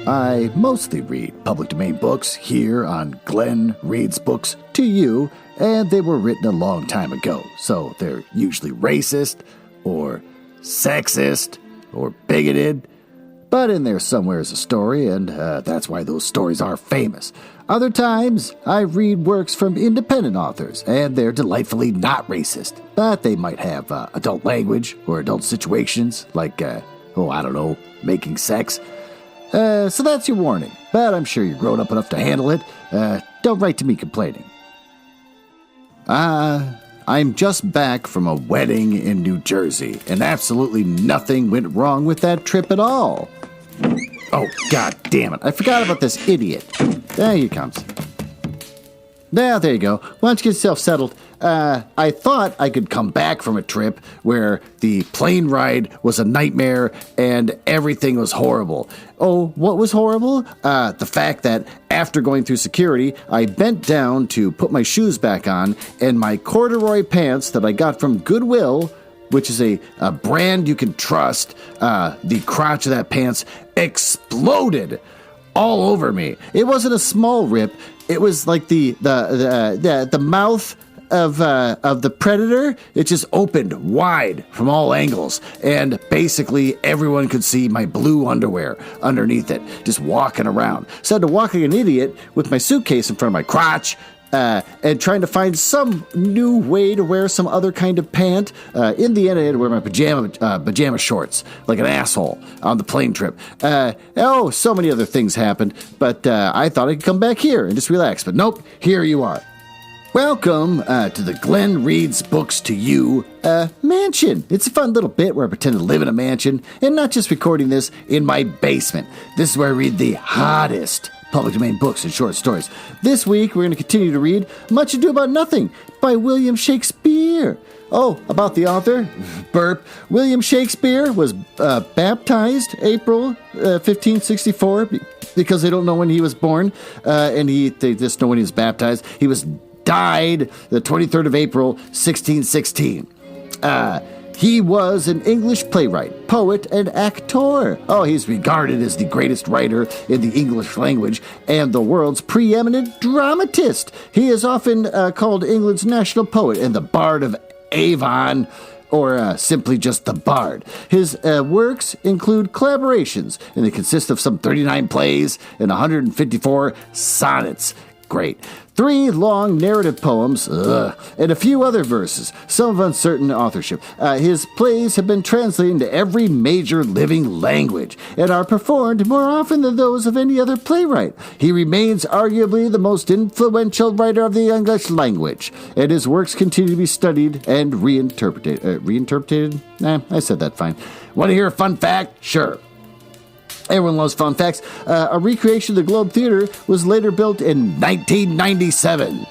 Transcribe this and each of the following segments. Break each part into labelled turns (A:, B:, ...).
A: I mostly read public domain books here on Glenn Reads Books to You, and they were written a long time ago, so they're usually racist, or sexist, or bigoted, but in there somewhere is a story, and that's why those stories are famous. Other times, I read works from independent authors, and they're delightfully not racist, but they might have adult language or adult situations, like, making sex. So that's your warning, but I'm sure you're grown up enough to handle it. Don't write to me complaining. I'm just back from a wedding in New Jersey, and absolutely nothing went wrong with that trip at all. Oh, god damn it. I forgot about this idiot. There he comes. There you go. Why don't you get yourself settled? I thought I could come back from a trip where the plane ride was a nightmare and everything was horrible. Oh, what was horrible? The fact that after going through security, I bent down to put my shoes back on, and my corduroy pants that I got from Goodwill, which is a brand you can trust, the crotch of that pants exploded all over me. It wasn't a small rip. It was like the mouth of the predator. It just opened wide from all angles, and basically everyone could see my blue underwear underneath it, just walking around. So I had to walk like an idiot with my suitcase in front of my crotch, and trying to find some new way to wear some other kind of pant. In the end, I had to wear my pajama shorts like an asshole on the plane trip. So many other things happened, but I thought I could come back here and just relax. But nope, here you are. Welcome to the Glenn Reads Books to You mansion. It's a fun little bit where I pretend to live in a mansion, and not just recording this in my basement. This is where I read the hottest public domain books and short stories. This week, we're going to continue to read Much Ado About Nothing by William Shakespeare. Oh, about the author, burp. William Shakespeare was baptized April 1564 because they don't know when he was born, and they just know when he was baptized. He was died the 23rd of April, 1616. He was an English playwright, poet, and actor. Oh, he's regarded as the greatest writer in the English language and the world's preeminent dramatist. He is often called England's national poet and the Bard of Avon, or simply just the Bard. His works include collaborations, and they consist of some 39 plays and 154 sonnets. Great. 3 long narrative poems, and a few other verses, some of uncertain authorship. His plays have been translated into every major living language and are performed more often than those of any other playwright. He remains arguably the most influential writer of the English language, and his works continue to be studied and reinterpreted. Reinterpreted? I said that fine. Want to hear a fun fact? Sure. Everyone loves fun facts. A recreation of the Globe Theater was later built in 1997.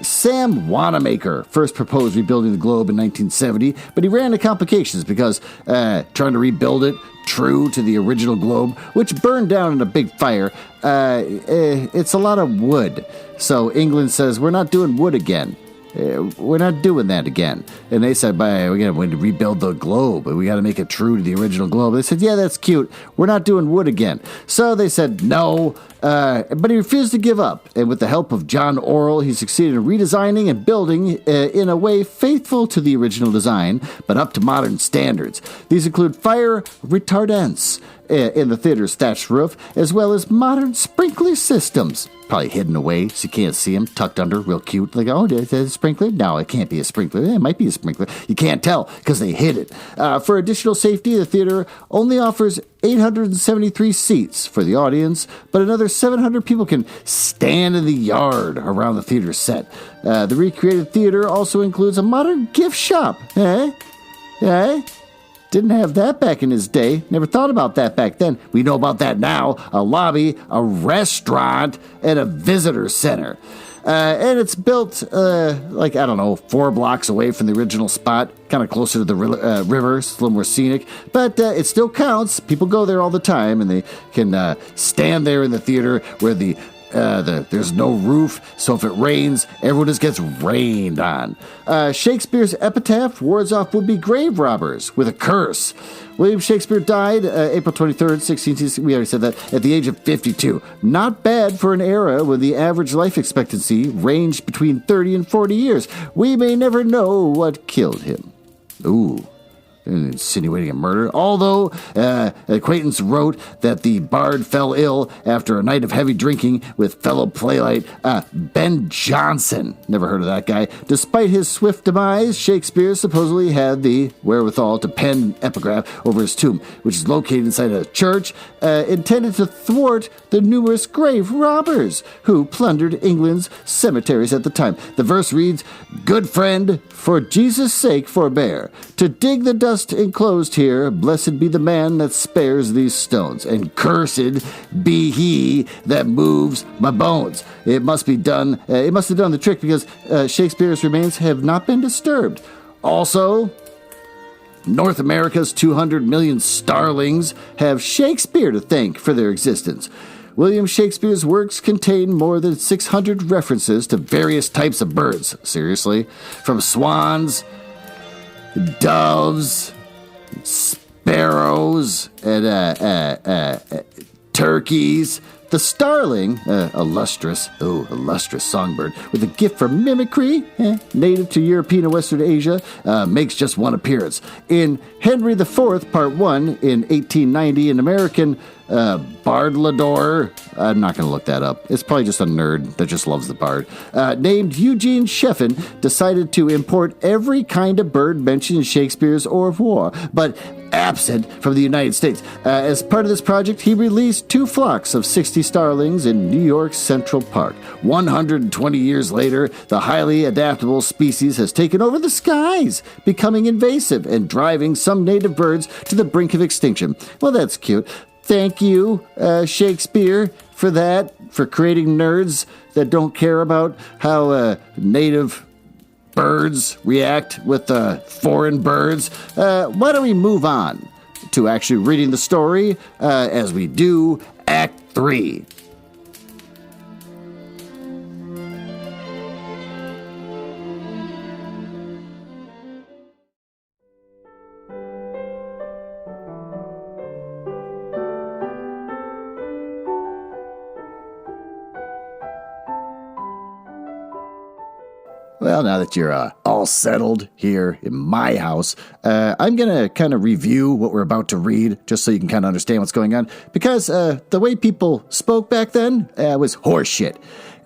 A: Sam Wanamaker first proposed rebuilding the Globe in 1970, but he ran into complications because trying to rebuild it true to the original Globe, which burned down in a big fire, it's a lot of wood. So England says, we're not doing wood again. We're not doing that again. And they said, we got to rebuild the globe. We got to make it true to the original globe. They said, yeah, that's cute. We're not doing wood again. So they said no, but he refused to give up. And with the help of John Orrell, he succeeded in redesigning and building in a way faithful to the original design, but up to modern standards. These include fire retardants in the theater's thatched roof, as well as modern sprinkler systems. Probably hidden away so you can't see them, tucked under, real cute. Like, oh, is that a sprinkler? No, it can't be a sprinkler. It might be a sprinkler. You can't tell because they hid it. For additional safety, the theater only offers 873 seats for the audience, but another 700 people can stand in the yard around the theater set. The recreated theater also includes a modern gift shop. Didn't have that back in his day. Never thought about that back then. We know about that now. A lobby, a restaurant, and a visitor center. And it's built, 4 blocks away from the original spot, kind of closer to the river. It's a little more scenic. But it still counts. People go there all the time, and they can stand there in the theater where the there's no roof, so if it rains, everyone just gets rained on. Shakespeare's epitaph wards off would-be grave robbers with a curse. William Shakespeare died April 23rd, 1660. We already said that, at the age of 52. Not bad for an era when the average life expectancy ranged between 30 and 40 years. We may never know what killed him. Ooh. Insinuating a murder, although an acquaintance wrote that the bard fell ill after a night of heavy drinking with fellow playwright Ben Jonson. Never heard of that guy. Despite his swift demise, Shakespeare supposedly had the wherewithal to pen an epigraph over his tomb, which is located inside a church intended to thwart the numerous grave robbers who plundered England's cemeteries at the time. The verse reads, "Good friend, for Jesus' sake forbear to dig the dust enclosed here. Blessed be the man that spares these stones, and cursed be he that moves my bones." It must be done. It must have done the trick because Shakespeare's remains have not been disturbed. Also, North America's 200 million starlings have Shakespeare to thank for their existence. William Shakespeare's works contain more than 600 references to various types of birds. Seriously? From swans, doves, sparrows, and turkeys. The starling, illustrious songbird with a gift for mimicry, native to European and Western Asia, makes just one appearance. In Henry IV, Part 1, in 1890, an American bardlador, I'm not going to look that up. It's probably just a nerd that just loves the bard, named Eugene Sheffin, decided to import every kind of bird mentioned in Shakespeare's Au revoir, but absent from the United States. As part of this project, he released 2 flocks of 60 starlings in New York's Central Park. 120 years later, the highly adaptable species has taken over the skies, becoming invasive and driving some native birds to the brink of extinction. Well, that's cute. Thank you, Shakespeare, for that, for creating nerds that don't care about how native birds react with foreign birds. Why don't we move on to actually reading the story as we do Act 3. Well, now that you're all settled here in my house, I'm going to kind of review what we're about to read, just so you can kind of understand what's going on, because the way people spoke back then was horseshit.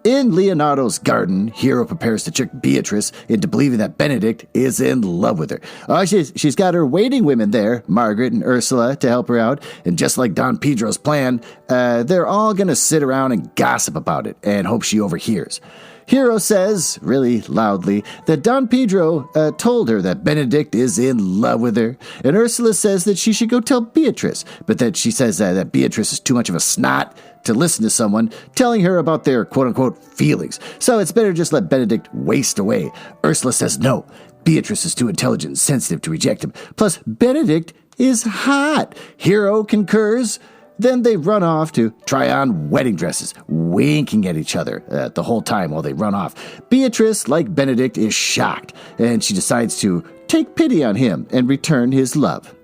A: In Leonardo's garden, Hero prepares to trick Beatrice into believing that Benedict is in love with her. She's got her waiting women there, Margaret and Ursula, to help her out, and just like Don Pedro's plan, they're all going to sit around and gossip about it and hope she overhears. Hero says, really loudly, that Don Pedro told her that Benedict is in love with her, and Ursula says that she should go tell Beatrice, but that she says that Beatrice is too much of a snot to listen to someone telling her about their quote-unquote feelings, so it's better just let Benedict waste away. Ursula says no, Beatrice is too intelligent and sensitive to reject him, plus Benedict is hot. Hero concurs. Then they run off to try on wedding dresses, winking at each other the whole time while they run off. Beatrice, like Benedict, is shocked, and she decides to take pity on him and return his love.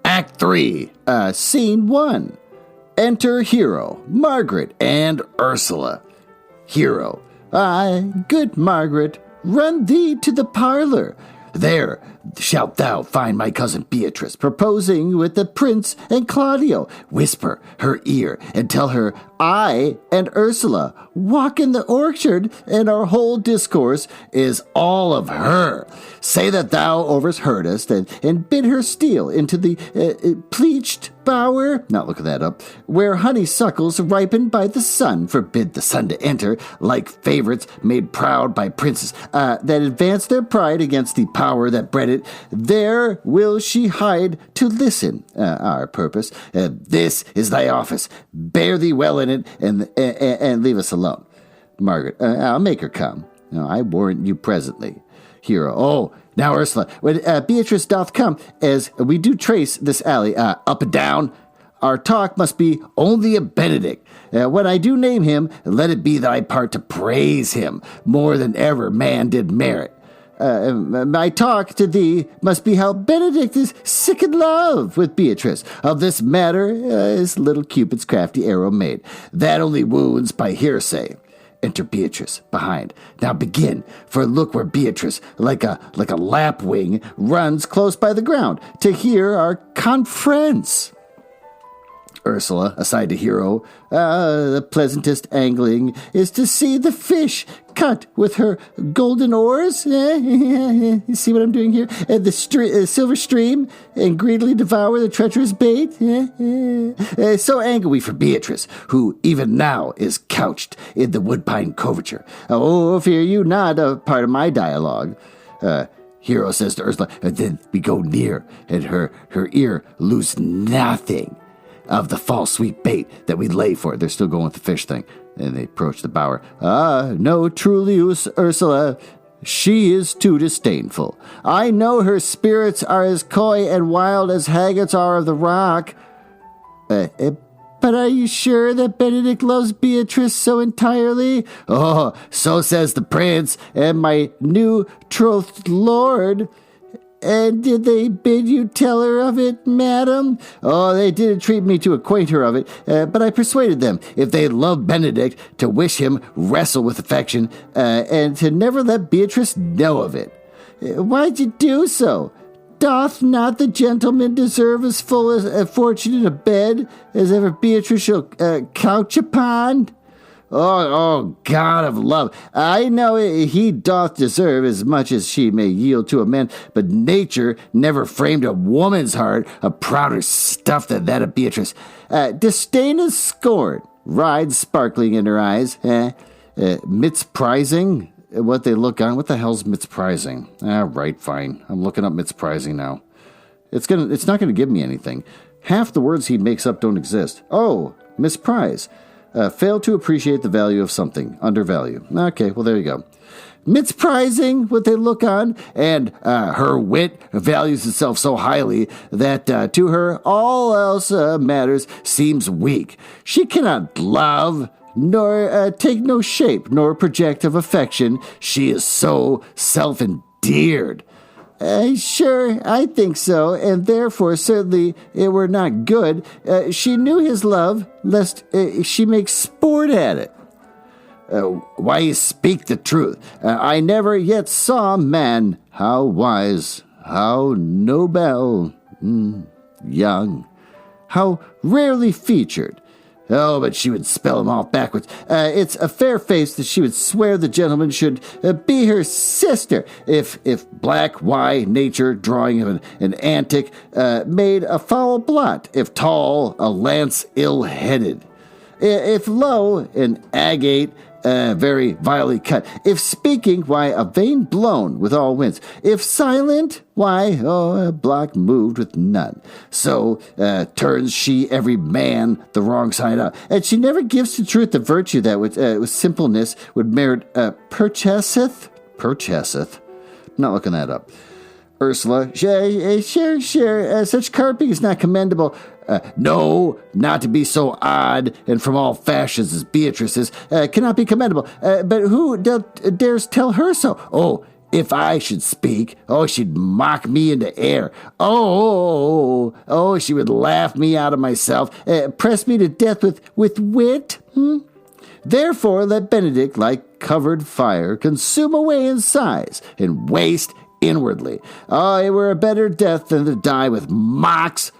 A: Act 3, Scene 1. Enter Hero, Margaret, and Ursula. Hero, "Aye, good Margaret, run thee to the parlor. There shalt thou find my cousin Beatrice proposing with the prince and Claudio. Whisper her ear and tell her I and Ursula walk in the orchard, and our whole discourse is all of her. Say that thou overheardest, and bid her steal into the pleached bower," not looking that up, "where honeysuckles ripen by the sun. Forbid the sun to enter, like favorites made proud by princes, that advance their pride against the power that bred it. There will she hide to listen, our purpose. This is thy office. Bear thee well in it, and leave us alone. Margaret, I'll make her come. No, I warrant you presently. Hero, oh, now Ursula, when Beatrice doth come, as we do trace this alley, up and down, our talk must be only of Benedict. When I do name him, let it be thy part to praise him more than ever man did merit. My talk to thee must be how Benedict is sick in love with Beatrice. Of this matter is little Cupid's crafty arrow made. That only wounds by hearsay. Enter Beatrice behind. Now begin, for look where Beatrice, like a lapwing, runs close by the ground to hear our conference. Ursula, aside to Hero, the pleasantest angling is to see the fish cut with her golden oars. You see what I'm doing here? The silver stream, and greedily devour the treacherous bait. So angle we for Beatrice, who even now is couched in the woodpine coverture. Oh, fear you not, a part of my dialogue. Hero says to Ursula, and then we go near, and her ear lose nothing of the false sweet bait that we lay for. They're still going with the fish thing. And they approach the bower. No, truly, Ursula, she is too disdainful. I know her spirits are as coy and wild as haggards are of the rock. But are you sure that Benedict loves Beatrice so entirely? Oh, so says the prince and my new trothed lord. And did they bid you tell her of it, madam? Oh, they did entreat me to acquaint her of it, but I persuaded them, if they love Benedict, to wish him wrestle with affection, and to never let Beatrice know of it. Why'd you do so? Doth not the gentleman deserve as full a fortune in a bed as ever Beatrice shall couch upon? Oh, God of love, I know he doth deserve as much as she may yield to a man, but nature never framed a woman's heart a prouder stuff than that of Beatrice. Disdain and scorn ride sparkling in her eyes. Misprizing what they look on. What the hell's misprizing? Right, fine. I'm looking up misprizing now. It's not gonna give me anything. Half the words he makes up don't exist. Oh, misprize. Fail to appreciate the value of something. Undervalue. Okay, well, there you go. Misprizing what they look on, and her wit values itself so highly that to her all else matters seems weak. She cannot love, nor take no shape, nor project of affection. She is so self-endeared. Sure, I think so, and therefore certainly it were not good. She knew his love, lest she make sport at it. Why you speak the truth? I never yet saw man, how wise, how noble, young, how rarely featured. Oh, but she would spell them all backwards. It's a fair face that she would swear the gentleman should be her sister, if black, why, nature, drawing of an antic, made a foul blot, if tall, a lance ill-headed, if low, an agate, very vilely cut. If speaking, why, a vein blown with all winds. If silent, why, a block moved with none. So turns she every man the wrong side up. And she never gives to truth the virtue that with simpleness would merit purchaseth. I'm not looking that up. Ursula, sure, such carping is not commendable. No, not to be so odd and from all fashions as Beatrice is, cannot be commendable. But who dares tell her so? Oh, if I should speak, she'd mock me into air. She would laugh me out of myself, press me to death with wit. Therefore, let Benedict, like covered fire, consume away in size and waste inwardly. It were a better death than to die with mocks,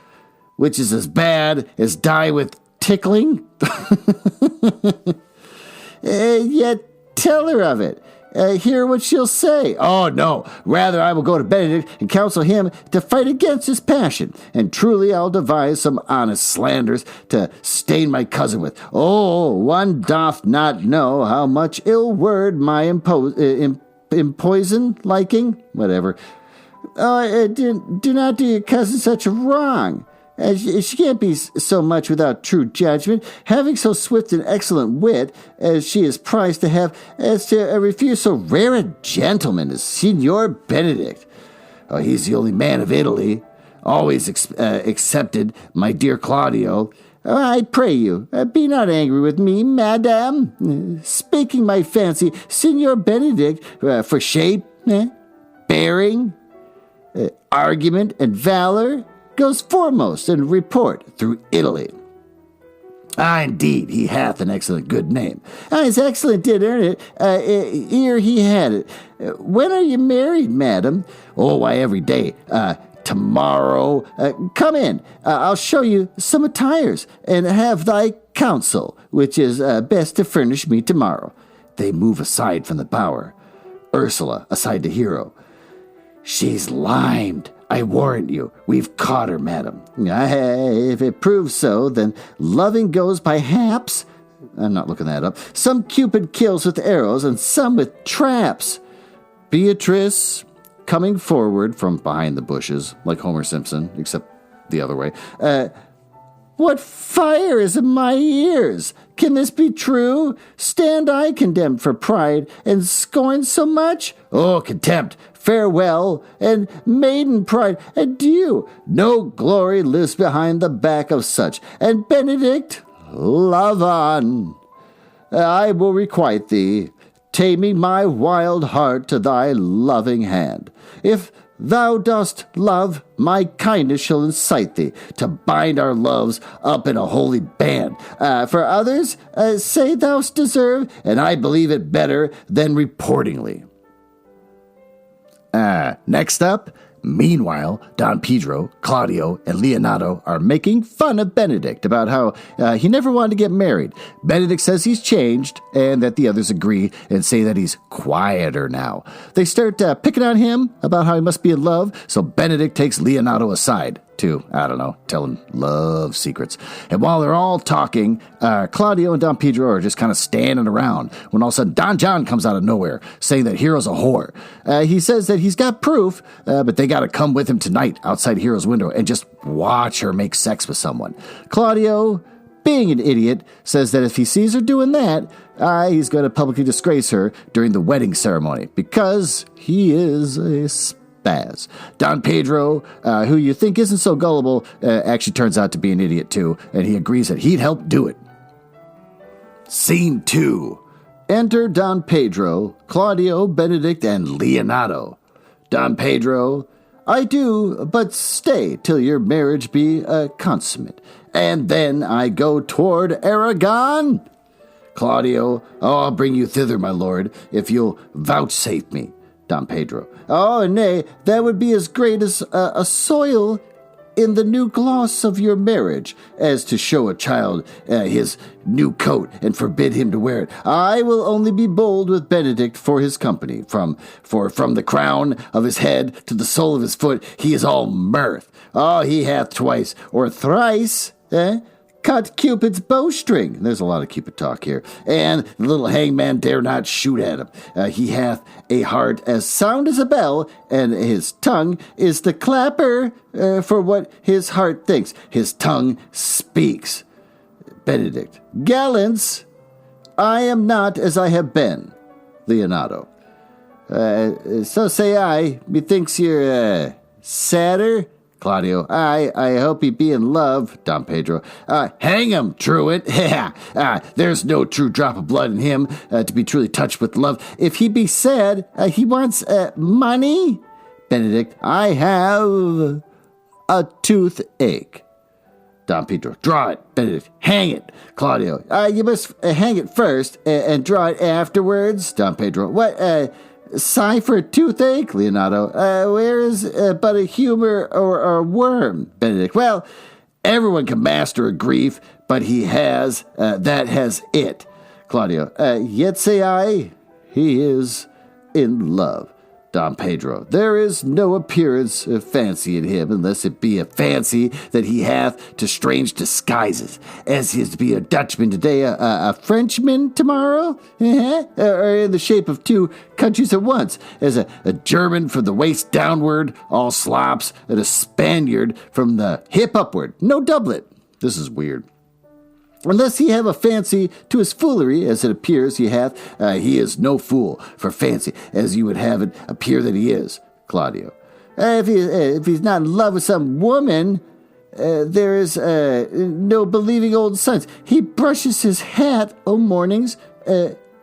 A: which is as bad as die with tickling. Yet tell her of it. Hear what she'll say. Oh, no. Rather, I will go to Benedict and counsel him to fight against his passion. And truly, I'll devise some honest slanders to stain my cousin with. Oh, one doth not know how much ill word my impoison liking, whatever. Do not do your cousin such a wrong. She can't be so much without true judgment, having so swift and excellent wit as she is prized to have, as to refuse so rare a gentleman as Signor Benedict. He's the only man of Italy. always accepted, my dear Claudio. I pray you, be not angry with me, madame. Speaking my fancy, Signor Benedict, for shape, bearing, argument, and valor, goes foremost in report through Italy. Indeed, he hath an excellent good name. His excellent did earn it. Ere he had it. When are you married, madam? Oh, why, every day. Tomorrow. Come in. I'll show you some attires, and have thy counsel, which is best to furnish me tomorrow. They move aside from the bower. Ursula, aside to Hero. She's limed. I warrant you, we've caught her, madam. If it proves so, then loving goes by haps. I'm not looking that up. Some Cupid kills with arrows, and some with traps. Beatrice, coming forward from behind the bushes, like Homer Simpson, except the other way. What fire is in my ears? Can this be true? Stand I condemned for pride, and scorn so much? Oh, contempt! Farewell, and maiden pride, adieu. No glory lives behind the back of such. And Benedict, love on. I will requite thee, taming my wild heart to thy loving hand. If thou dost love, my kindness shall incite thee to bind our loves up in a holy band. For others, say thou'st deserve, and I believe it better than reportingly. Next up, meanwhile, Don Pedro, Claudio, and Leonato are making fun of Benedict about how he never wanted to get married. Benedict says he's changed, and that the others agree and say that he's quieter now. They start picking on him about how he must be in love, so Benedict takes Leonato aside to, tell him love secrets. And while they're all talking, Claudio and Don Pedro are just kind of standing around when all of a sudden Don John comes out of nowhere saying that Hero's a whore. He says that he's got proof, but they got to come with him tonight outside Hero's window and just watch her make sex with someone. Claudio, being an idiot, says that if he sees her doing that, he's going to publicly disgrace her during the wedding ceremony because he is a spaz. Don Pedro, who you think isn't so gullible, actually turns out to be an idiot too, and he agrees that he'd help do it. Scene 2. Enter Don Pedro, Claudio, Benedict, and Leonato. Don Pedro, I do but stay till your marriage be consummate, and then I go toward Aragon. Claudio, I'll bring you thither, my lord, if you'll vouchsafe me. Don Pedro, oh, nay, that would be as great as a soil in the new gloss of your marriage, as to show a child his new coat and forbid him to wear it. I will only be bold with Benedict for his company. For from the crown of his head to the sole of his foot, he is all mirth. Oh, he hath twice or thrice, cut Cupid's bowstring. There's a lot of Cupid talk here. And the little hangman dare not shoot at him. He hath a heart as sound as a bell, and his tongue is the clapper for what his heart thinks. His tongue speaks. Benedict. Gallants, I am not as I have been. Leonato. So say I. Methinks you're sadder. Claudio, I hope he be in love. Don Pedro, hang him, truant. There's no true drop of blood in him to be truly touched with love. If he be sad, he wants money. Benedict, I have a toothache. Don Pedro, draw it. Benedict, hang it. Claudio, you must hang it first and draw it afterwards. Don Pedro, what, sigh for a toothache? Leonato, where is but a humor or a worm? Benedict, well, everyone can master a grief, but he has, that has it. Claudio, yet say I, he is in love. Don Pedro, there is no appearance of fancy in him, unless it be a fancy that he hath to strange disguises, as he is to be a Dutchman today, a Frenchman tomorrow, or in the shape of two countries at once, as a German from the waist downward, all slops, and a Spaniard from the hip upward, no doublet. This is weird. Unless he have a fancy to his foolery, as it appears he hath, he is no fool for fancy, as you would have it appear that he is. Claudio. If he's not in love with some woman, there is no believing old sons. He brushes his hat o' mornings.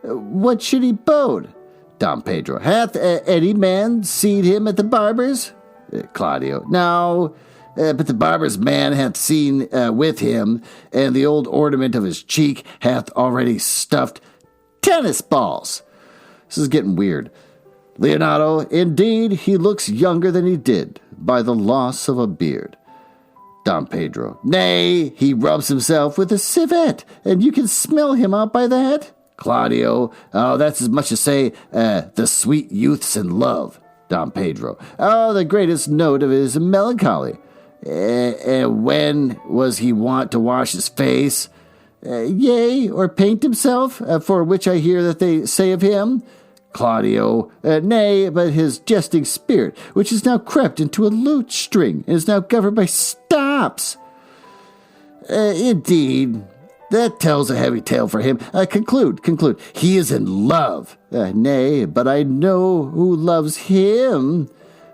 A: What should he bode? Don Pedro. Hath any man seen him at the barber's? Claudio. No, but the barber's man hath seen with him, and the old ornament of his cheek hath already stuffed tennis balls. This is getting weird. Leonardo, indeed, he looks younger than he did, by the loss of a beard. Don Pedro. Nay, he rubs himself with a civet, and you can smell him out by that. Claudio. Oh, that's as much as say, the sweet youth's in love. Don Pedro. Oh, the greatest note of his melancholy. When was he wont to wash his face? Yea, or paint himself, for which I hear that they say of him. Claudio. Nay, but his jesting spirit, which is now crept into a lute string, and is now governed by stops. Indeed, that tells a heavy tale for him. Conclude. He is in love. Nay, but I know who loves him.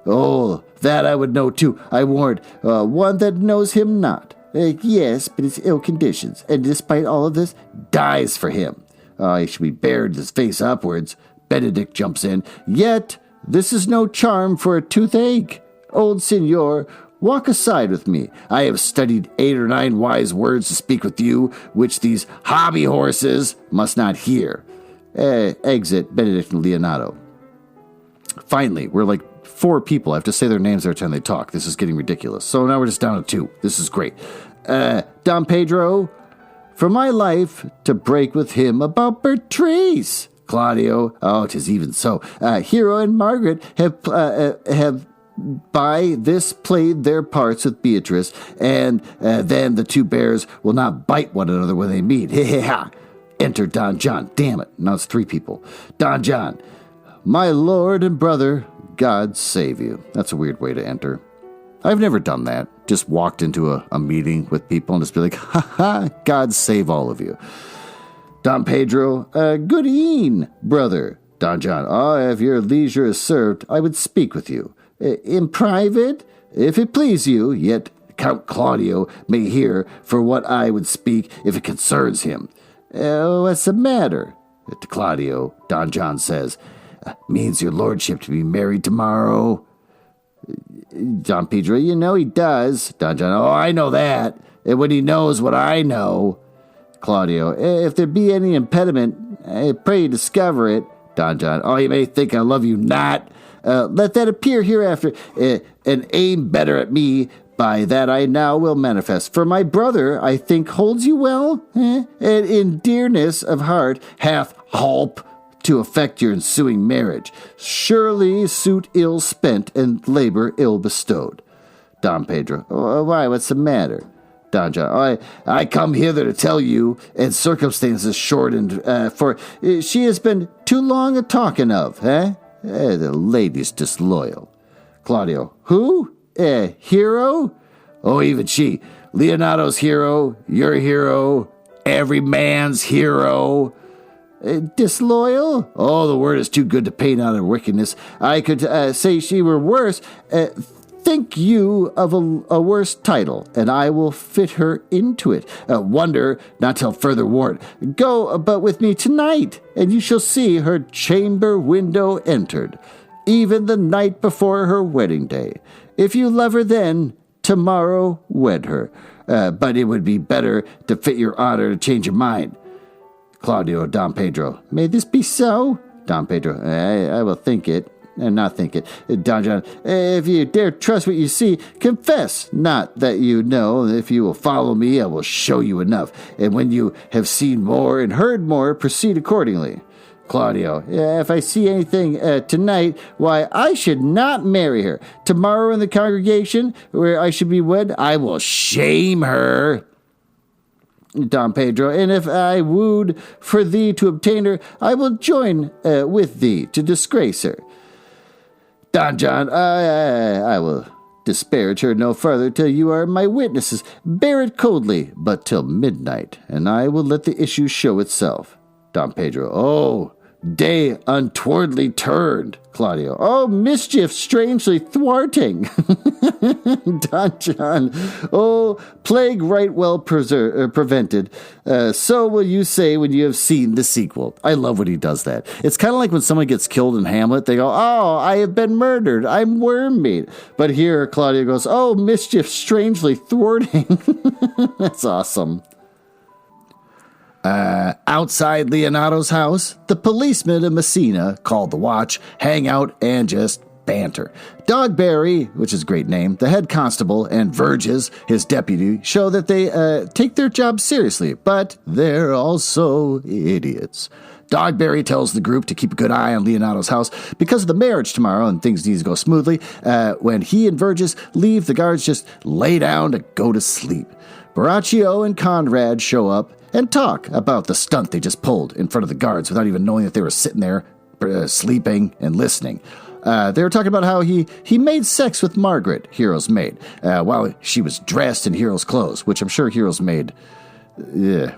A: Oh, that I would know too, I warrant. One that knows him not. Yes, but his ill conditions, and despite all of this, dies for him. He should be bared his face upwards. Benedict jumps in. Yet, this is no charm for a toothache. Old Signor, walk aside with me. I have studied 8 or 9 wise words to speak with you, which these hobby horses must not hear. Exit Benedict and Leonardo. Finally, we're like 4 people. I have to say their names every time they talk. This is getting ridiculous. So now we're just down to 2. This is great. Don Pedro, for my life to break with him about Bertrice. Claudio, oh, 'tis even so. Hero and Margaret have by this played their parts with Beatrice, and then the 2 bears will not bite one another when they meet. Ha. Enter Don John. Damn it, now it's 3 people. Don John, my lord and brother, God save you. That's a weird way to enter. I've never done that. Just walked into a meeting with people and just be like, ha, God save all of you. Don Pedro, good e'en, brother. Don John, if your leisure is served, I would speak with you. In private, if it please you, yet Count Claudio may hear for what I would speak if it concerns him. What's the matter? To Claudio, Don John says, means your lordship to be married tomorrow. Don Pedro, you know he does. Don John, I know that. And when he knows what I know. Claudio, if there be any impediment, pray discover it. Don John, you may think I love you not. Let that appear hereafter, and aim better at me. By that I now will manifest. For my brother, I think, holds you well, and in dearness of heart hath holp to effect your ensuing marriage. Surely suit ill spent and labor ill bestowed. Don Pedro, why, what's the matter? Don John, I come hither to tell you, and circumstances shortened, for she has been too long a talking of, the lady's disloyal. Claudio, who? Hero? Even she. Leonardo's hero, your hero, every man's hero. Disloyal? The word is too good to paint on her wickedness. I could say she were worse. Think you of a worse title, and I will fit her into it. Wonder, not till further warrant. Go but with me tonight, and you shall see her chamber window entered, even the night before her wedding day. If you love her then, tomorrow wed her. But it would be better to fit your honor to change your mind. Claudio, Don Pedro, may this be so? Don Pedro, I will think it. And not think it. Don John, if you dare trust what you see, confess not that you know. If you will follow me, I will show you enough. And when you have seen more and heard more, proceed accordingly. Claudio, if I see anything tonight, why, I should not marry her. Tomorrow in the congregation where I should be wed, I will shame her. Don Pedro, and if I wooed for thee to obtain her, I will join with thee to disgrace her. Don John, I will disparage her no further till you are my witnesses. Bear it coldly, but till midnight, and I will let the issue show itself. Don Pedro, Day untowardly turned. Claudio. Oh, mischief strangely thwarting. Don John. Oh, plague right well prevented. So will you say when you have seen the sequel. I love when he does that. It's kind of like when someone gets killed in Hamlet. They go, oh, I have been murdered. I'm worm meat. But here, Claudio goes, oh, mischief strangely thwarting. That's awesome. Outside Leonato's house, the policemen of Messina, called the Watch, hang out and just banter. Dogberry, which is a great name, the head constable, and Verges, his deputy, show that they take their job seriously, but they're also idiots. Dogberry tells the group to keep a good eye on Leonato's house because of the marriage tomorrow and things need to go smoothly. When he and Verges leave, the guards just lay down to go to sleep. Baraccio and Conrad show up and talk about the stunt they just pulled in front of the guards without even knowing that they were sitting there sleeping and listening. They were talking about how he made sex with Margaret, Hero's maid, while she was dressed in Hero's clothes, which I'm sure Hero's maid...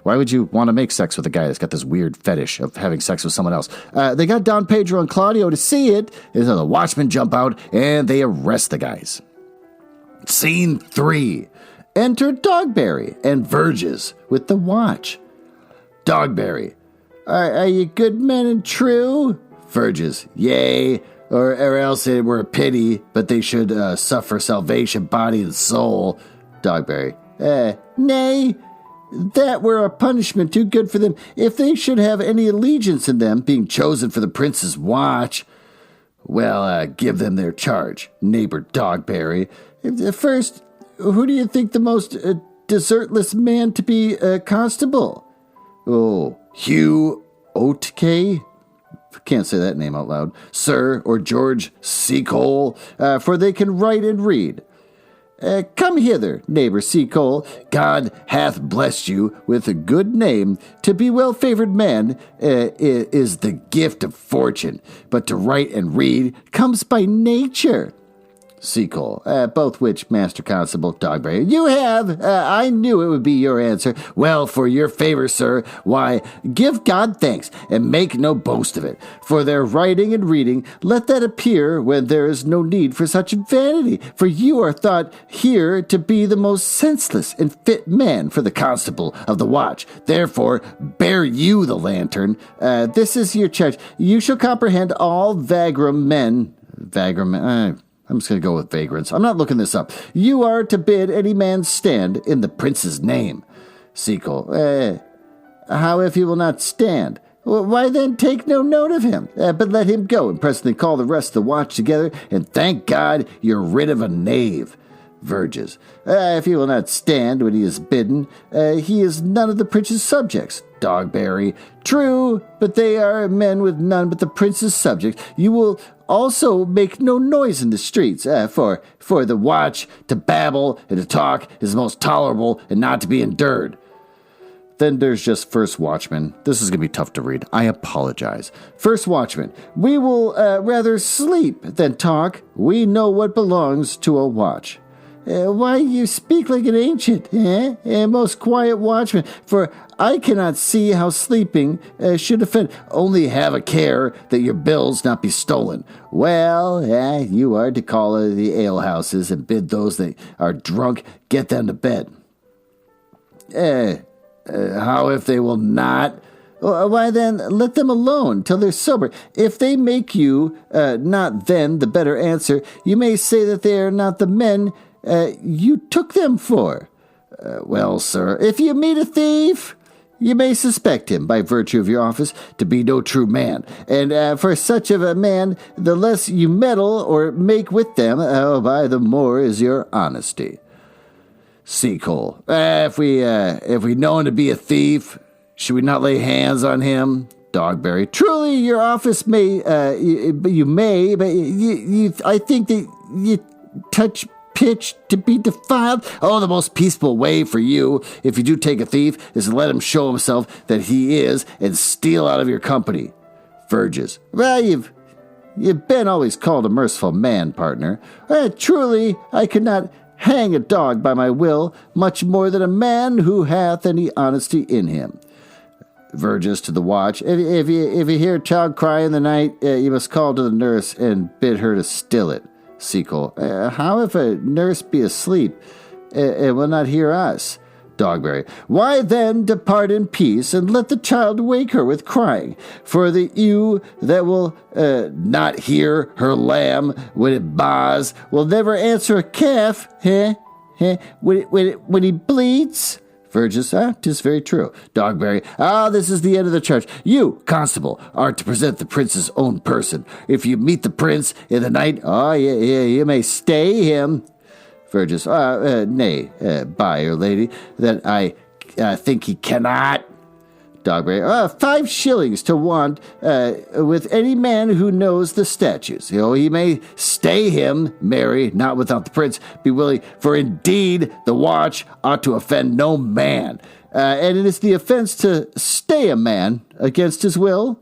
A: why would you want to make sex with a guy that's got this weird fetish of having sex with someone else? They got Don Pedro and Claudio to see it, and so the watchmen jump out, and they arrest the guys. Scene 3. Enter Dogberry and Verges with the Watch. Dogberry. Are you good men and true? Verges. Yea, or else it were a pity, but they should suffer salvation, body and soul. Dogberry. Nay, that were a punishment too good for them, if they should have any allegiance in them, being chosen for the prince's watch. Well, give them their charge, neighbor Dogberry. First, who do you think the most desertless man to be constable? Oh, Hugh Otke? Can't say that name out loud. Sir, or George Seacole, for they can write and read. Come hither, neighbor Seacole. God hath blessed you with a good name. To be well-favored man is the gift of fortune, but to write and read comes by nature. Seacole, both which, Master Constable Dogberry. You have! I knew it would be your answer. Well, for your favor, sir, why, give God thanks, and make no boast of it. For their writing and reading, let that appear when there is no need for such vanity. For you are thought here to be the most senseless and fit man for the constable of the watch. Therefore, bear you the lantern. This is your charge. You shall comprehend all vagrom men. I'm just going to go with vagrants. I'm not looking this up. You are to bid any man stand in the prince's name. Seacole. How if he will not stand? Why then take no note of him, but let him go and presently call the rest of the watch together, and thank God you're rid of a knave. Verges. If he will not stand when he is bidden, he is none of the prince's subjects. Dogberry. True, but they are men with none but the prince's subjects. You will also make no noise in the streets, for the watch to babble and to talk is most tolerable and not to be endured. Then there's just First Watchman. This is going to be tough to read. I apologize. First Watchman. We will rather sleep than talk. We know what belongs to a watch. Why you speak like an ancient, most quiet watchman, for I cannot see how sleeping should offend. Only have a care that your bills not be stolen. Well, you are to call the alehouses and bid those that are drunk get them to bed. How if they will not? Why then, let them alone till they're sober. If they make you not then the better answer, you may say that they are not the men you took them for. Well, sir, if you meet a thief, you may suspect him, by virtue of your office, to be no true man. And for such of a man, the less you meddle or make with them, by the more is your honesty. Seacole. If we know him to be a thief, should we not lay hands on him? Dogberry. Truly, your office may, you may, but I think that you touch pitch to be defiled. Oh, the most peaceful way for you, if you do take a thief, is to let him show himself that he is and steal out of your company. Verges. Well, you've been always called a merciful man, partner. Truly, I could not hang a dog by my will, much more than a man who hath any honesty in him. Verges to the watch. If you hear a child cry in the night, you must call to the nurse and bid her to still it. Sequel. How if a nurse be asleep and will not hear us? Dogberry. Why then depart in peace and let the child wake her with crying? For the ewe that will not hear her lamb when it baas will never answer a calf, when he bleeds. Verges, 'tis very true. Dogberry, this is the end of the charge. You, constable, are to present the prince's own person. If you meet the prince in the night, you may stay him. Verges, nay, byre lady, that I think he cannot. Dogberry, 5 shillings to want with any man who knows the statutes. He may stay him, marry, not without the prince, be willing, for indeed the watch ought to offend no man. And it is the offense to stay a man against his will.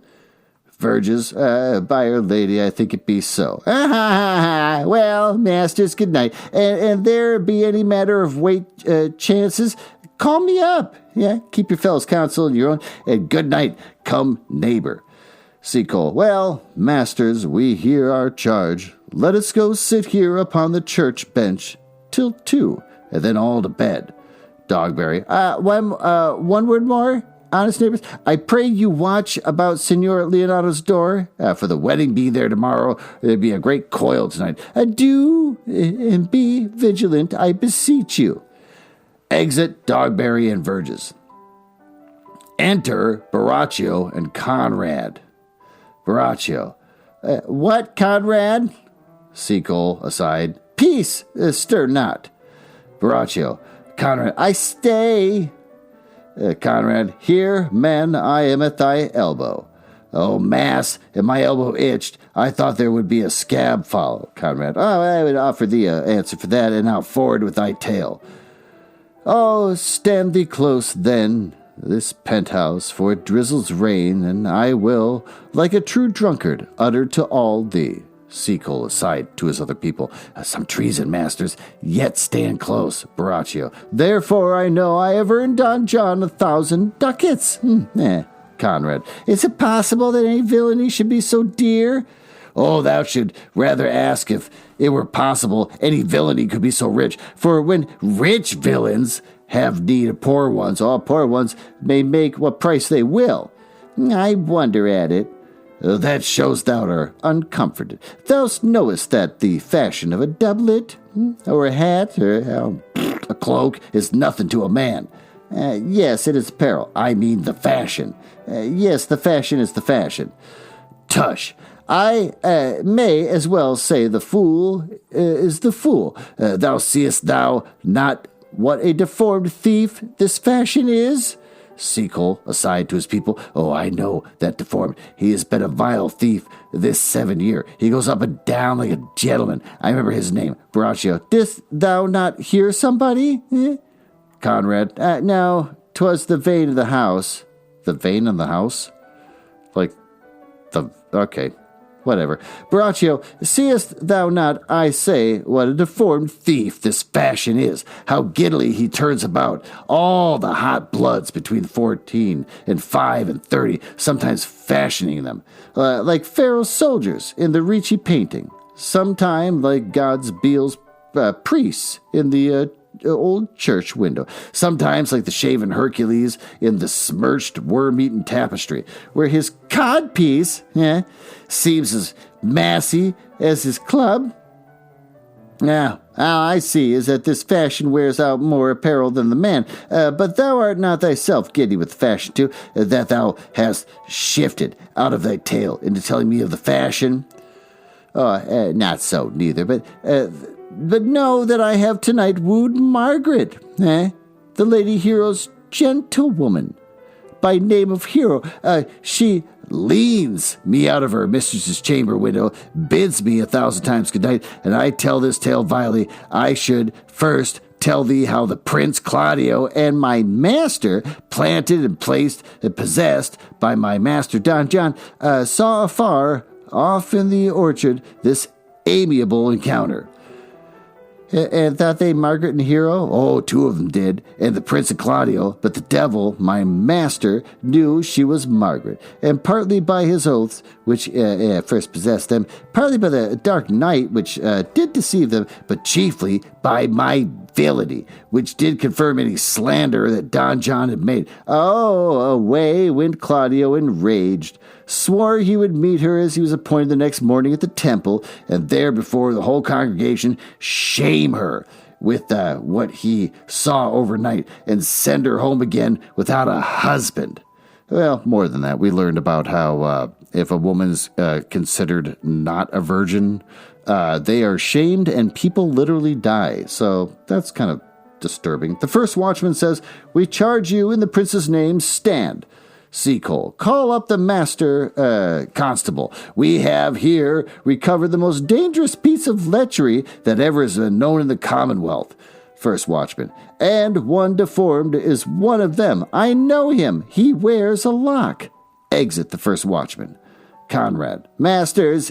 A: Verges, byre lady, I think it be so. Well, masters, good night. And there be any matter of weight chances, call me up. Yeah, keep your fellows' counsel in your own, and good night, come neighbor. Sequel, well, masters, we hear our charge. Let us go sit here upon the church bench till 2, and then all to bed. Dogberry, one word more, honest neighbors. I pray you watch about Signor Leonardo's door, for the wedding be there tomorrow. There'd be a great coil tonight. Do and be vigilant, I beseech you. Exit Dogberry and Verges. Enter Borachio and Conrad. Borachio. What, Conrad? Sequel, aside. Peace, stir not. Borachio. Conrad. I stay. Conrad. Here, men, I am at thy elbow. Oh, mass, if my elbow itched, I thought there would be a scab follow. Conrad. I would offer thee an answer for that, and now forward with thy tale. Oh, stand thee close, then, this penthouse, for it drizzles rain, and I will, like a true drunkard, utter to all thee. Sequel, aside to his other people. Some treason, masters, yet stand close. Borachio. Therefore I know I have earned Don John 1,000 ducats. Conrad. Is it possible that any villainy should be so dear? Oh, thou should rather ask if it were possible any villainy could be so rich. For when rich villains have need of poor ones, all poor ones may make what price they will. I wonder at it. That shows thou art uncomforted. Thou knowest that the fashion of a doublet, or a hat, or a cloak, is nothing to a man. Yes, it is apparel. I mean the fashion. Yes, the fashion is the fashion. Tush. I may as well say the fool is the fool. Thou seest thou not what a deformed thief this fashion is? Sequel, aside to his people. Oh, I know that deformed. He has been a vile thief this 7 year. He goes up and down like a gentleman. I remember his name. Borachio. Didst thou not hear somebody? Conrad. No, 'twas the vein of the house. The vein of the house? Okay. Whatever. Borachio, seest thou not, I say, what a deformed thief this fashion is? How giddily he turns about all the hot bloods between 14 and 5 and 30, sometimes fashioning them, like Pharaoh's soldiers in the Ricci painting, sometime like God's Beel's priests in the old church window, sometimes like the shaven Hercules in the smirched worm-eaten tapestry, where his codpiece seems as massy as his club. Now, all I see is that this fashion wears out more apparel than the man, but thou art not thyself giddy with fashion too, that thou hast shifted out of thy tale into telling me of the fashion. Not so, neither, but know that I have tonight wooed Margaret, the Lady Hero's gentlewoman, by name of Hero. She leans me out of her mistress's chamber window, bids me 1,000 times good night, and I tell this tale vilely. I should first tell thee how the Prince Claudio and my master, planted and placed and possessed by my master Don John, saw afar off in the orchard this amiable encounter. And thought they Margaret and Hero? Oh, two of them did, and the Prince and Claudio. But the devil, my master, knew she was Margaret, and partly by his oaths, which first possessed them, partly by the dark night, which did deceive them, but chiefly by my villainy, which did confirm any slander that Don John had made. Oh, away went Claudio enraged, swore he would meet her as he was appointed the next morning at the temple, and there before the whole congregation shame her with what he saw overnight, and send her home again without a husband. Well, more than that, we learned about how if a woman's considered not a virgin, they are shamed and people literally die. So that's kind of disturbing. The first watchman says, "We charge you in the prince's name, stand." Seacole, call up the master constable. We have here recovered the most dangerous piece of lechery that ever has been known in the Commonwealth. First watchman, and one deformed is one of them. I know him. He wears a lock. Exit the first watchman. Conrad, masters,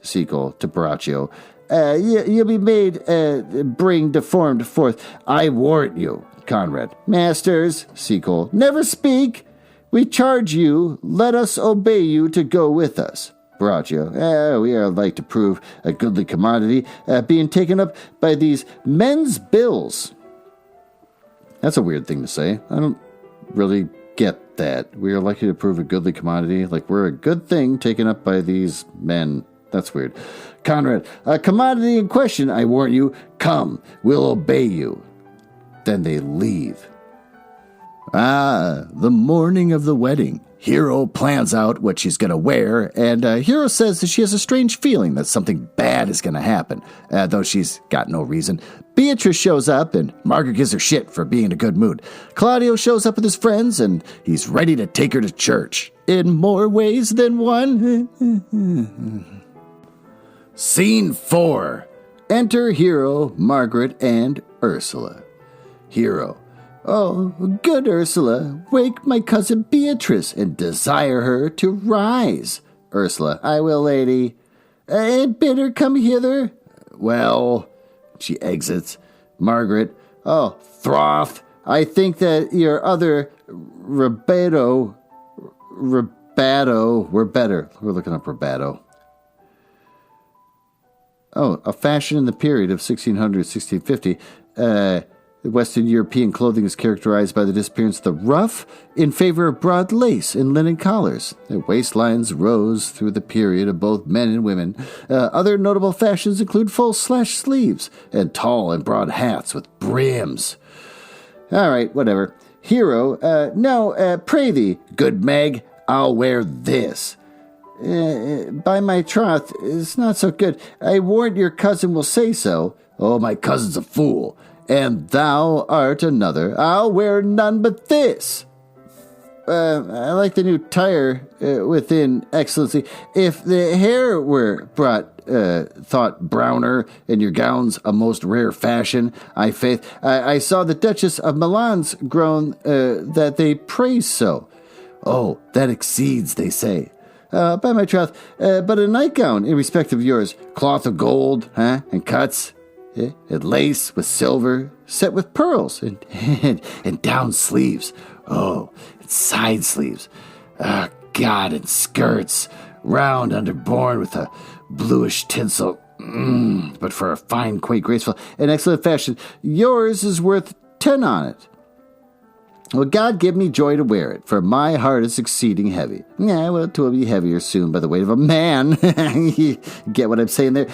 A: Seacole to Baraccio. You'll be made bring deformed forth. I warrant you. Conrad, masters, Seacole, never speak. We charge you, let us obey you to go with us. Baraccio, we are like to prove a goodly commodity, being taken up by these men's bills. That's a weird thing to say. I don't really get that. We are likely to prove a goodly commodity, like we're a good thing taken up by these men. That's weird. Conrad, a commodity in question, I warn you. Come, we'll obey you. Then they leave. The morning of the wedding. Hero plans out what she's going to wear, and Hero says that she has a strange feeling that something bad is going to happen, though she's got no reason. Beatrice shows up, and Margaret gives her shit for being in a good mood. Claudio shows up with his friends, and he's ready to take her to church. In more ways than one. Scene 4. Enter Hero, Margaret, and Ursula. Hero. Oh, good Ursula, wake my cousin Beatrice and desire her to rise. Ursula, I will, lady. And bid her come hither. Well, she exits. Margaret, oh, Throth, I think that your other Rabato were better. We're looking up Rabato. Oh, a fashion in the period of 1600 1650. Western European clothing is characterized by the disappearance of the ruff in favor of broad lace and linen collars. Their waistlines rose through the period of both men and women. Other notable fashions include full slash sleeves and tall and broad hats with brims. All right, whatever. Hero, pray thee, good Meg, I'll wear this. By my troth, it's not so good. I warrant your cousin will say so. Oh, my cousin's a fool. And thou art another. I'll wear none but this. I like the new tire within excellency. If the hair were thought browner, and your gowns a most rare fashion, I faith. I saw the Duchess of Milan's grown that they praise so. Oh, that exceeds, they say. By my troth, but a nightgown in respect of yours, cloth of gold, and cuts. And lace with silver, set with pearls, and down sleeves. Oh, and side sleeves. God, and skirts, round underborne with a bluish tinsel. But for a fine, quaint, graceful, and excellent fashion, yours is worth 10 on it. Well, God give me joy to wear it, for my heart is exceeding heavy. Yeah, well, 'twill be heavier soon by the weight of a man. You get what I'm saying there?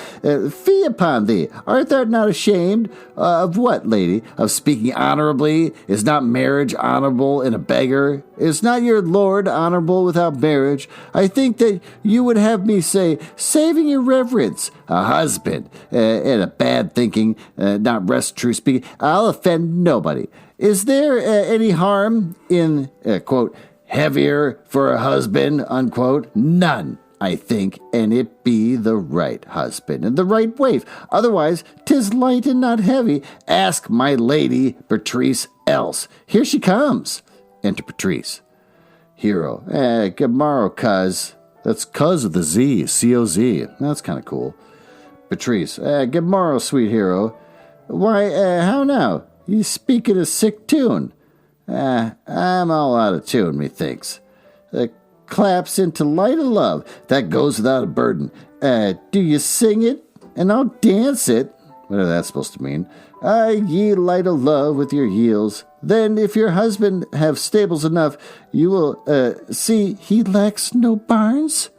A: Fie upon thee. Art thou not ashamed? Of what, lady? Of speaking honorably? Is not marriage honorable in a beggar? Is not your lord honorable without marriage? I think that you would have me say, saving your reverence, a husband, and a bad thinking, not rest true speaking. I'll offend nobody. Is there any harm in, quote, heavier for a husband, unquote? None, I think, and it be the right husband and the right wife. Otherwise, 'tis light and not heavy. Ask my lady Patrice else. Here she comes. Enter Patrice. Hero. Good morrow, cuz. That's cuz with a Z, C-O-Z. That's kind of cool. Patrice, good morrow, sweet hero. Why, how now? You speak in a sick tune. I'm all out of tune, methinks. Claps into light of love. That goes without a burden. Do you sing it? And I'll dance it. Whatever that's supposed to mean. Ye light of love with your heels. Then, if your husband have stables enough, you will see he lacks no barns.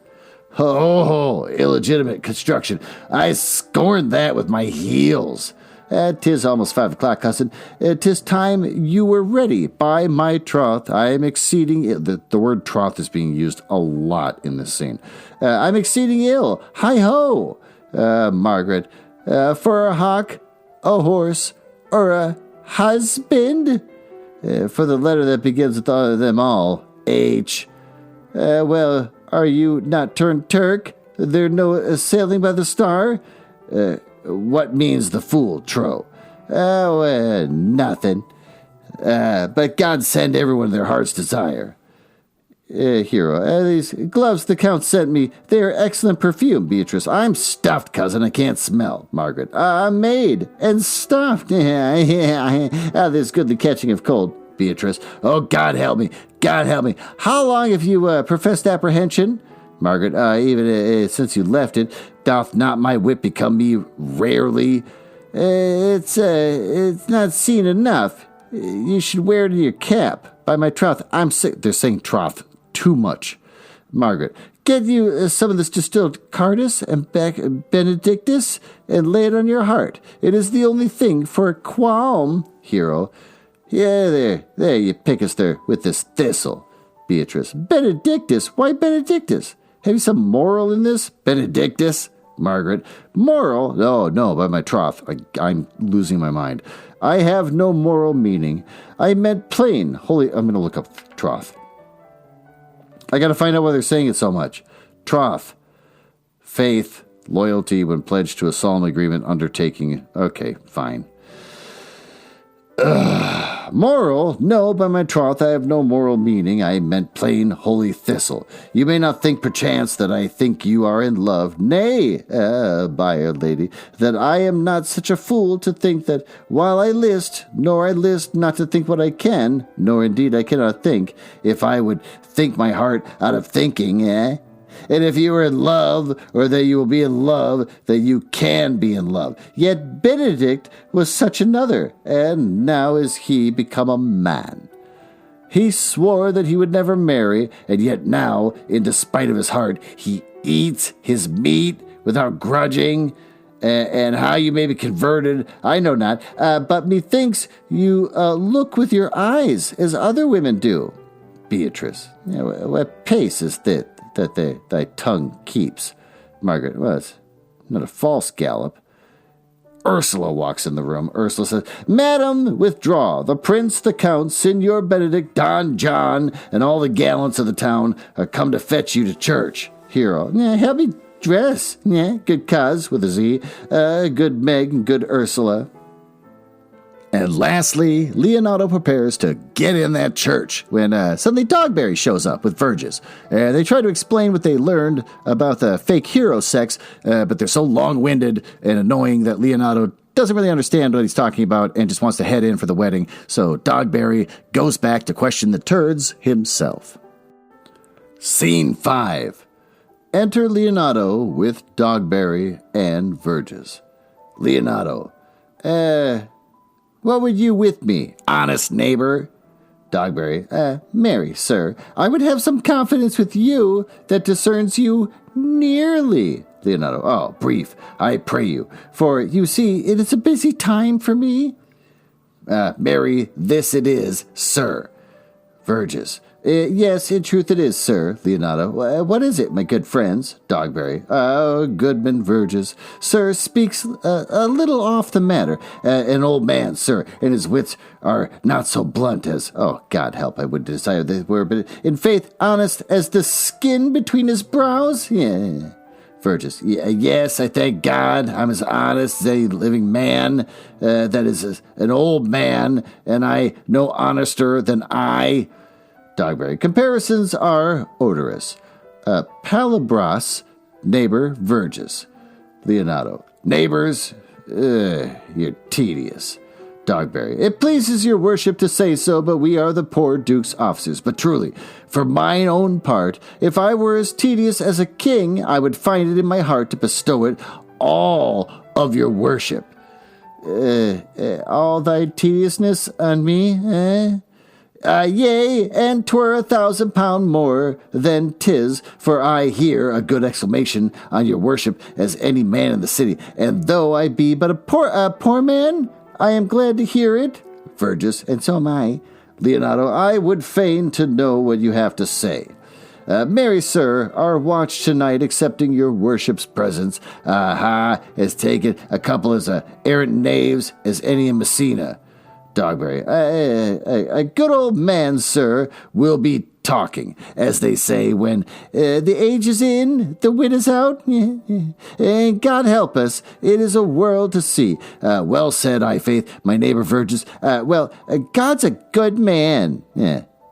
A: Oh, illegitimate construction. I scorned that with my heels. 'Tis almost 5 o'clock, cousin. 'Tis time you were ready. By my troth, I am exceeding ill. The word troth is being used a lot in this scene. I'm exceeding ill. Hi-ho, Margaret. For a hawk, a horse, or a husband? For the letter that begins with them all, H. Well, are you not turned Turk? There no sailing by the star? What means the fool, Tro? Nothing. But God send everyone their heart's desire. Hero, these gloves the Count sent me, they are excellent perfume, Beatrice. I'm stuffed, cousin, I can't smell. Margaret, I'm made and stuffed. This good the catching of cold. Beatrice, oh, God help me, God help me. How long have you professed apprehension? Margaret, even since you left it, doth not my wit become me rarely? It's not seen enough. You should wear it in your cap. By my troth, I'm sick. They're saying troth too much. Margaret, get you some of this distilled Cardus and Benedictus and lay it on your heart. It is the only thing for a qualm. Hero, yeah, there you pick us there with this thistle. Beatrice, Benedictus? Why Benedictus? Have you some moral in this? Benedictus? Margaret, moral? No, by my troth, I'm losing my mind. I have no moral meaning. I meant plain, holy. I'm going to look up troth. I got to find out why they're saying it so much. Troth, faith, loyalty when pledged to a solemn agreement, undertaking. Okay, fine. Moral? No, by my troth, I have no moral meaning. I meant plain, holy thistle. You may not think, perchance, that I think you are in love. Nay, byred lady, that I am not such a fool to think that while I list, nor I list not to think what I can, nor indeed I cannot think, if I would think my heart out of thinking, And if you are in love, or that you will be in love, that you can be in love. Yet Benedict was such another, and now is he become a man. He swore that he would never marry, and yet now, in despite of his heart, he eats his meat without grudging. And how you may be converted, I know not, but methinks you look with your eyes as other women do. Beatrice, what pace is that thy tongue keeps? Margaret, was not a false gallop. Ursula walks in the room. Ursula says, Madam, withdraw. The prince, the count, Signor Benedict, Don John, and all the gallants of the town are come to fetch you to church. Hero, help me dress. Good cuz, with a Z. Good Meg and good Ursula. And lastly, Leonardo prepares to get in that church when suddenly Dogberry shows up with Verges. They try to explain what they learned about the fake hero sex, but they're so long-winded and annoying that Leonardo doesn't really understand what he's talking about and just wants to head in for the wedding. So Dogberry goes back to question the turds himself. Scene 5. Enter Leonardo with Dogberry and Verges. Leonardo, what would you with me, honest neighbor? Dogberry, marry, sir, I would have some confidence with you that discerns you nearly. Leonardo, oh, brief, I pray you, for you see, it is a busy time for me. Marry, this it is, sir. Verges, yes, in truth it is, sir. Leonardo, what is it, my good friends? Dogberry, Goodman Verges, sir, speaks a little off the matter. An old man, sir, and his wits are not so blunt as, oh, God help, I would desire they were, but in faith honest as the skin between his brows? Yeah. Verges, yes, I thank God, I'm as honest as any living man, that is an old man, and I no honester than I. Dogberry, comparisons are odorous. Palabras, neighbor, Verges. Leonardo, Neighbors, you're tedious. Dogberry, it pleases your worship to say so, but we are the poor duke's officers. But truly, for mine own part, if I were as tedious as a king, I would find it in my heart to bestow it all of your worship. All thy tediousness on me, eh? Yea, and 'twere 1,000 pound more than 'tis, for I hear a good exclamation on your worship as any man in the city, and though I be but a poor man, I am glad to hear it. Verges, and so am I. Leonardo, I would fain to know what you have to say. Marry, sir, our watch tonight, accepting your worship's presence, has taken a couple as errant knaves as any in Messina. Dogberry, a good old man, sir, will be talking, as they say, when the age is in, the wit is out. And God help us, it is a world to see. Well said, I faith, my neighbor Verges. God's a good man.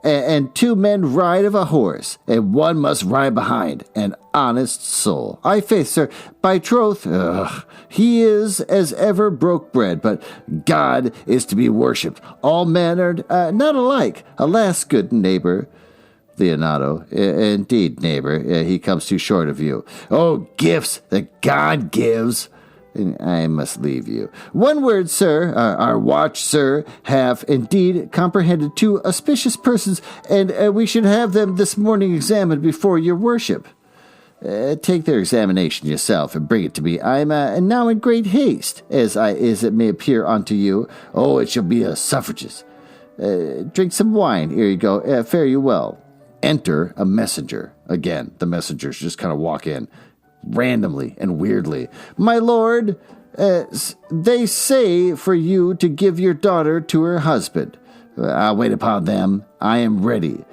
A: And 2 men ride of a horse, and 1 must ride behind, an honest soul. I faith, sir, by troth, he is as ever broke bread, but God is to be worshipped. All men are not alike. Alas, good neighbor. Leonardo, indeed, neighbor, he comes too short of you. Oh, gifts that God gives. I must leave you. One word, sir. Our watch, sir, have indeed comprehended 2 auspicious persons, and we should have them this morning examined before your worship. Take their examination yourself and bring it to me. I am now in great haste, as it may appear unto you. Oh, it shall be a suffrages. Drink some wine. Here you go. Fare you well. Enter a messenger. Again, the messengers just kind of walk in randomly and weirdly. My lord, they say for you to give your daughter to her husband. I'll wait upon them. I am ready.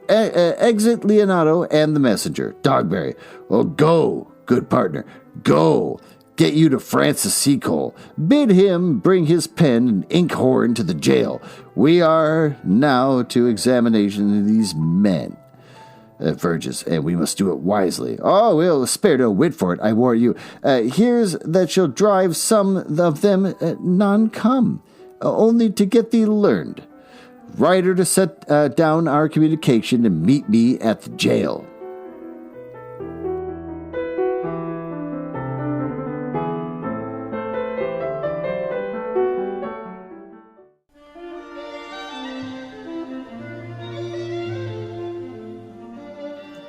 A: Exit Leonardo and the messenger. Dogberry, oh, go, good partner, go. Get you to Francis Seacole. Bid him bring his pen and inkhorn to the jail. We are now to examination these men. Verges, and we must do it wisely. Oh, we'll spare no wit for it, I warn you. Here's that shall drive some of them none come, only to get thee learned. Rider to set down our communication and meet me at the jail.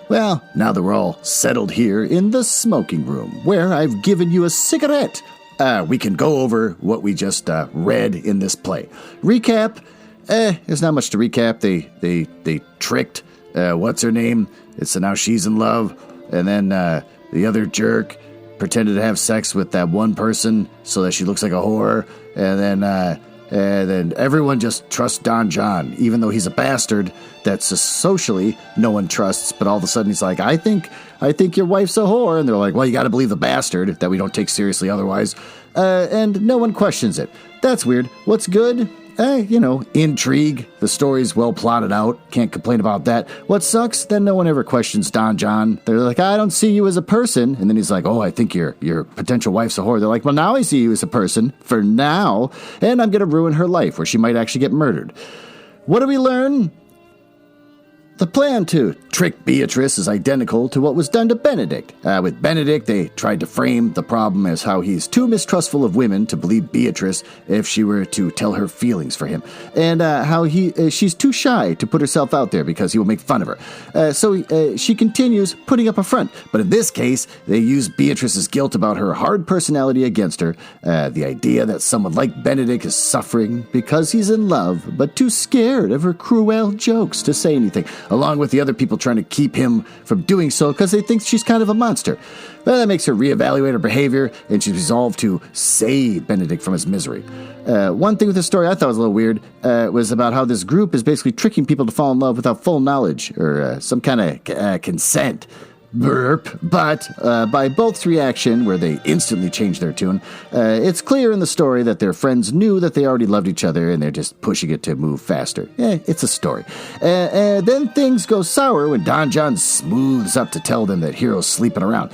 A: Well, now that we're all settled here in the smoking room, where I've given you a cigarette, we can go over what we just read in this play. Recap, there's not much to recap. They tricked, what's her name? So now she's in love, and then the other jerk pretended to have sex with that one person so that she looks like a whore, and then everyone just trusts Don John, even though he's a bastard that socially no one trusts. But all of a sudden he's like, I think your wife's a whore. And they're like, well, you got to believe the bastard that we don't take seriously otherwise. And no one questions it. That's weird. What's good? Intrigue. The story's well plotted out. Can't complain about that. What sucks? Then no one ever questions Don John. They're like, I don't see you as a person. And then he's like, oh, I think your potential wife's a whore. They're like, well, now I see you as a person for now. And I'm going to ruin her life where she might actually get murdered. What do we learn? The plan to trick Beatrice is identical to what was done to Benedict. With Benedict, they tried to frame the problem as how he's too mistrustful of women to believe Beatrice if she were to tell her feelings for him, and how she's too shy to put herself out there because he will make fun of her. So she continues putting up a front. But in this case, they use Beatrice's guilt about her hard personality against her. The idea that someone like Benedict is suffering because he's in love, but too scared of her cruel jokes to say anything, along with the other people trying to keep him from doing so because they think she's kind of a monster. Well, that makes her reevaluate her behavior, and she's resolved to save Benedict from his misery. One thing with the story I thought was a little weird was about how this group is basically tricking people to fall in love without full knowledge or some kind of consent. burp, but by both's reaction, where they instantly change their tune, it's clear in the story that their friends knew that they already loved each other and they're just pushing it to move faster. It's a story. Then things go sour when Don John smooths up to tell them that Hero's sleeping around.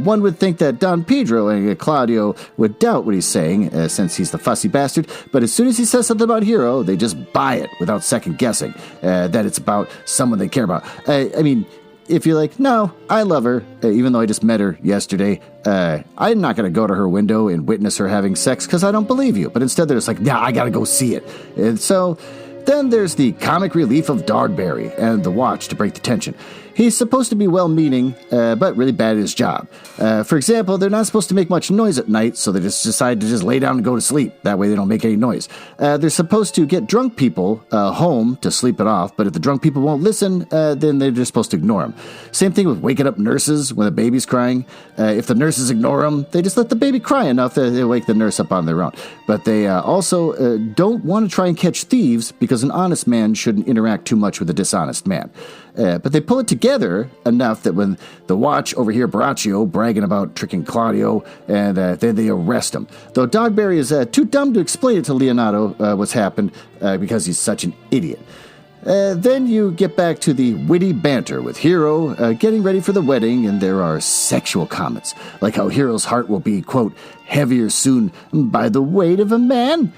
A: One would think that Don Pedro and Claudio would doubt what he's saying, since he's the fussy bastard, but as soon as he says something about Hero, they just buy it without second guessing that it's about someone they care about. I mean, if you're like, no, I love her, even though I just met her yesterday, I'm not going to go to her window and witness her having sex because I don't believe you. But instead they're just like, nah, I got to go see it. And so then there's the comic relief of Dogberry and the watch to break the tension. He's supposed to be well-meaning, but really bad at his job. For example, they're not supposed to make much noise at night, so they just decide to just lay down and go to sleep. That way they don't make any noise. They're supposed to get drunk people home to sleep it off, but if the drunk people won't listen, then they're just supposed to ignore them. Same thing with waking up nurses when a baby's crying. If the nurses ignore them, they just let the baby cry enough that they wake the nurse up on their own. But they also don't want to try and catch thieves because an honest man shouldn't interact too much with a dishonest man. But they pull it together enough that when the watch overhear Braccio bragging about tricking Claudio, and then they arrest him. Though Dogberry is too dumb to explain it to Leonardo what's happened because he's such an idiot. Then you get back to the witty banter with Hero getting ready for the wedding, and there are sexual comments, like how Hero's heart will be, quote, heavier soon by the weight of a man.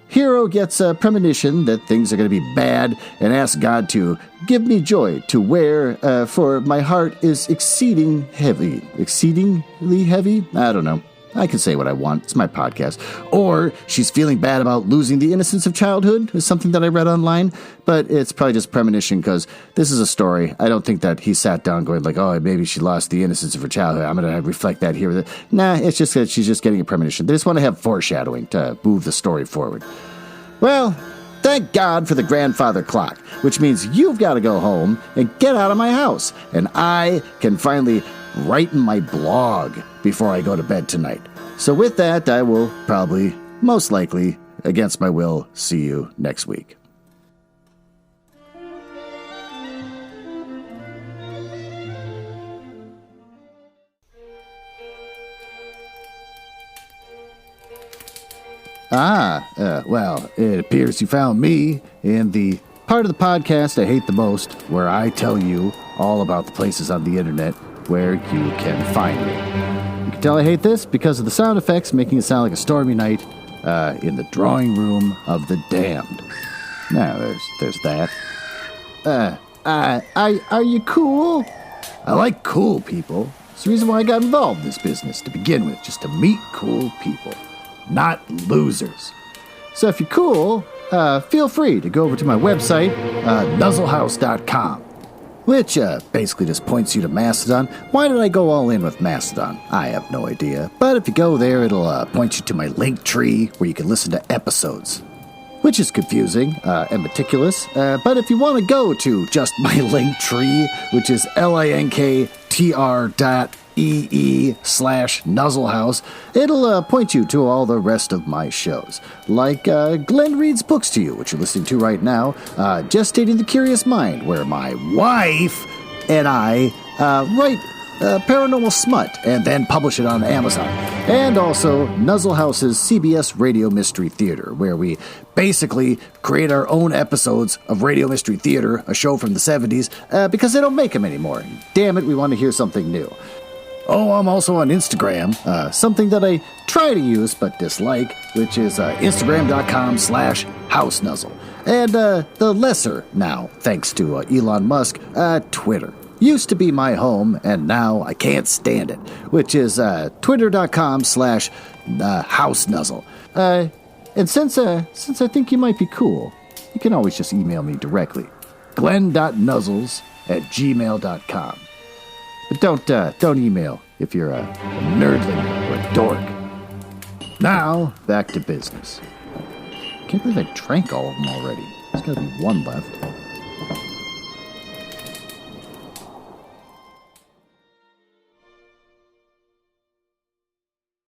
A: Hero gets a premonition that things are going to be bad and asks God to give me joy to wear, for my heart is exceedingly heavy. Exceedingly heavy? I don't know. I can say what I want. It's my podcast. Or she's feeling bad about losing the innocence of childhood is something that I read online, but it's probably just premonition because this is a story. I don't think that he sat down going like, oh, maybe she lost the innocence of her childhood. I'm going to reflect that here. Nah, it's just that she's just getting a premonition. They just want to have foreshadowing to move the story forward. Well, thank God for the grandfather clock, which means you've got to go home and get out of my house, and I can finally write in my blog before I go to bed tonight. So with that, I will probably, most likely, against my will, see you next week. Well, it appears you found me in the part of the podcast I hate the most, where I tell you all about the places on the internet where you can find me. You can tell I hate this because of the sound effects making it sound like a stormy night in the drawing room of the damned. Now, there's that. Are you cool? I like cool people. It's the reason why I got involved in this business to begin with, just to meet cool people, not losers. So if you're cool, feel free to go over to my website, nuzzlehouse.com, which basically just points you to Mastodon. Why did I go all in with Mastodon? I have no idea. But if you go there, it'll point you to my link tree where you can listen to episodes, which is confusing and meticulous. But if you want to go to just my link tree, which is linktr.ee/Nuzzlehouse, it'll point you to all the rest of my shows, like Glenn reads books to you, which you're listening to right now, Gestating the Curious Mind, where my wife and I write paranormal smut and then publish it on Amazon, and also Nuzzlehouse's CBS Radio Mystery Theater, where we basically create our own episodes of Radio Mystery Theater, a show from the 70s, because they don't make them anymore. Damn it, we want to hear something new. Oh, I'm also on Instagram, something that I try to use but dislike, which is Instagram.com/HouseNuzzle. And the lesser now, thanks to Elon Musk, Twitter. Used to be my home, and now I can't stand it, which is Twitter.com/HouseNuzzle. And since I think you might be cool, you can always just email me directly, glenn.nuzzles@gmail.com. But don't email if you're a nerdling or a dork. Now, back to business. Can't believe I drank all of them already. There's got to be one left.